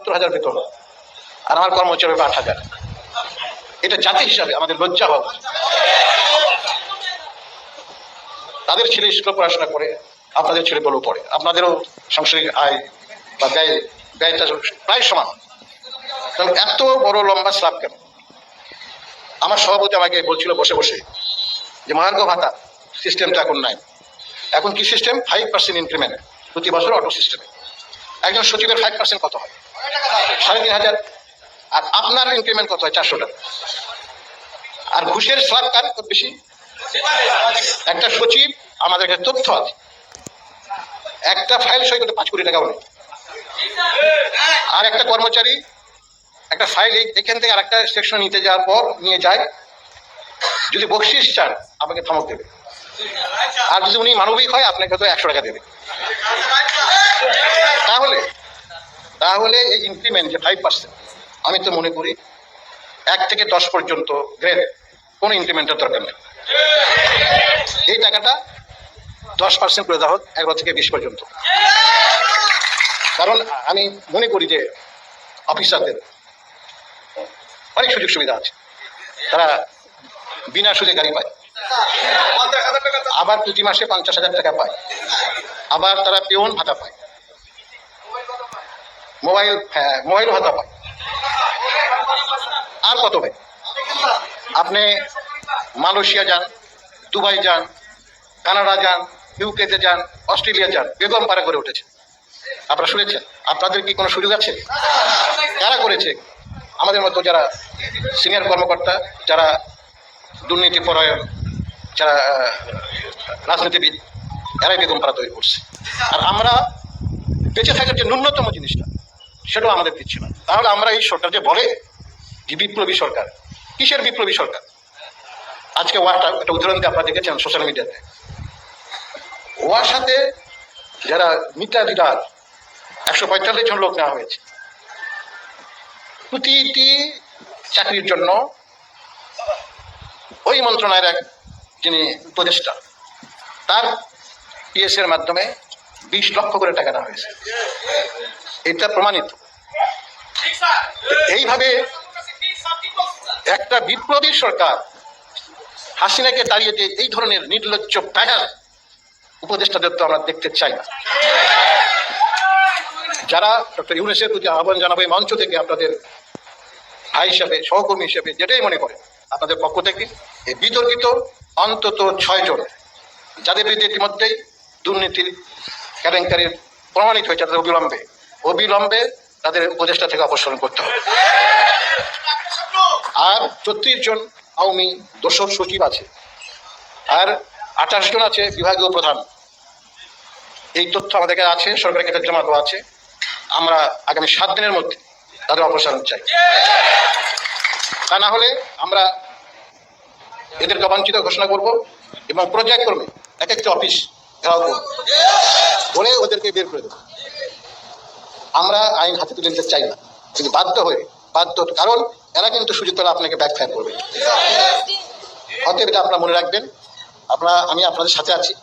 70,000 বেতন, আর আমার কর্মচারী 8,000। এটা জাতি হিসাবে আমাদের লজ্জা হওয়া উচিত। তাদের ছেলে স্কুলে পড়াশোনা করে, আপনাদের ছেলে বলেও পড়ে, আপনাদেরও সাংসারিক আয় বা ব্যয়টা প্রায় সমান। কারণ এত বড় লম্বা স্ল্যাব কেন? আমার সভাপতি আমাকে বলছিল বসে বসে যে মহার্ঘ ভাতা সিস্টেম তো এখন নাই। এখন কি সিস্টেম? 5% ইনক্রিমেন্ট প্রতি বছর অটো সিস্টেমে। একজন সচিবের 5% কত হয়? 3,500। আর আপনার ইনক্রিমেন্ট কত হয়? 400 টাকা। আর ঘুষের স্ল্যাব কার খুব বেশি? একটা সচিব, আমাদের কাছে তথ্য আছে, একটা ফাইল সই করতে 5 কোটি টাকাও নেই। আর একটা কর্মচারী একটা ফাইল এখান থেকে আরেকটা সেকশন নিতে যাওয়ার পর নিয়ে যায়, যদি বকশিস চান আপনাকে ধমক দেবে, আর যদি উনি মানবিক হয় আপনাকে তো 100 টাকা দেবে। তাহলে এই ইনক্রিমেন্ট যে 5%, আমি তো মনে করি 1 থেকে 10 পর্যন্ত গ্রেড কোন ইনক্রিমেন্টের দরকার নেই। এই টাকাটা 10% করে দেওয়া হোক, 11 থেকে 20 পর্যন্ত। কারণ আমি মনে করি যে অফিসারদের অনেক সুযোগ সুবিধা আছে, তারা বিনা সুদে গাড়ি পায়, আবার প্রতি মাসে 50,000 টাকা পায়, আবার তারা পিওন ভাতা পায়, মোবাইল ভাতা পায়। আর কত ভাই? আপনি মালয়েশিয়া যান, দুবাই যান, কানাডা যান, ইউকেতে যান, অস্ট্রেলিয়া যান, বেগম পাড়া করে উঠেছে। আপনারা শুনেছেন? আপনাদের কি কোনো সুযোগ আছে? কারা করেছে? আমাদের মতো যারা সিনিয়র কর্মকর্তা, যারা দুর্নীতি পরায়ণ, যারা রাজনীতিবিদ, এরাই বেগম পাড়া তৈরি করছে। আর আমরা বেঁচে থাকার যে ন্যূনতম জিনিসটা, সেটাও আমাদের দিচ্ছে না। তাহলে আমরা এই সরকার যে বলে যে বিপ্লবী সরকার, কিসের বিপ্লবী সরকার? আজকে ওয়াটা একটা উদাহরণকে আপনারা দেখেছেন সোশ্যাল মিডিয়াতে। ওয়ার সাথে যারা মিটা লিডার 145 জন লোক নেওয়া হয়েছে। প্রতিটি চাকরির জন্য ওই মন্ত্রণালয়ের এক যিনি উপদেষ্টা, তার পিএস এর মাধ্যমে 20 লক্ষ করে টাকা দেওয়া হয়েছে। এটা প্রমাণিত। এইভাবে একটা বিপ্লবী সরকার হাসিনাকে তাড়িয়ে দিয়ে এই ধরনের নির্লজ্জ ব্যয় উপদেষ্টাদের তো আমরা দেখতে চাই না। যারা ডক্টর ইউনূসের প্রতি আহ্বান জানাবো এই মঞ্চ থেকে, আপনাদের ভাই হিসাবে, সহকর্মী হিসেবে, যেটাই মনে করেন আপনাদের পক্ষ থেকে, এই বিতর্কিত অন্তত 6 জন যাদের বিরুদ্ধে ইতিমধ্যেই দুর্নীতির কেলেঙ্কারির প্রমাণিত হয়েছে, তাদের অবিলম্বে তাদের উপদেষ্টা থেকে অপসারণ করতে হবে। আর 34 জন আওয়ামী দোসর সচিব আছে, আর 28 জন আছে বিভাগীয় প্রধান। এই তথ্য আমাদের কাছে আছে, সরকারের কাছে জমা দেওয়া আছে। আমরা আগামী 7 দিনের মধ্যে তাদের অপসারণ চাই। তা না হলে আমরা এদেরকে অবাঞ্ছিত ঘোষণা করব এবং পর্যায়ক্রমে এক একটা অফিস ঘেরাও করব, বলে ওদেরকে বের করে দেবো। আমরা আইন হাতে তুলে নিতে চাই না, কিন্তু বাধ্য, কারণ এরা কিন্তু সুযোগ পেলে আপনাকে ব্যাকফায়ার করবে। অতএব এটা আপনারা মনে রাখবেন। আমি আপনাদের সাথে আছি।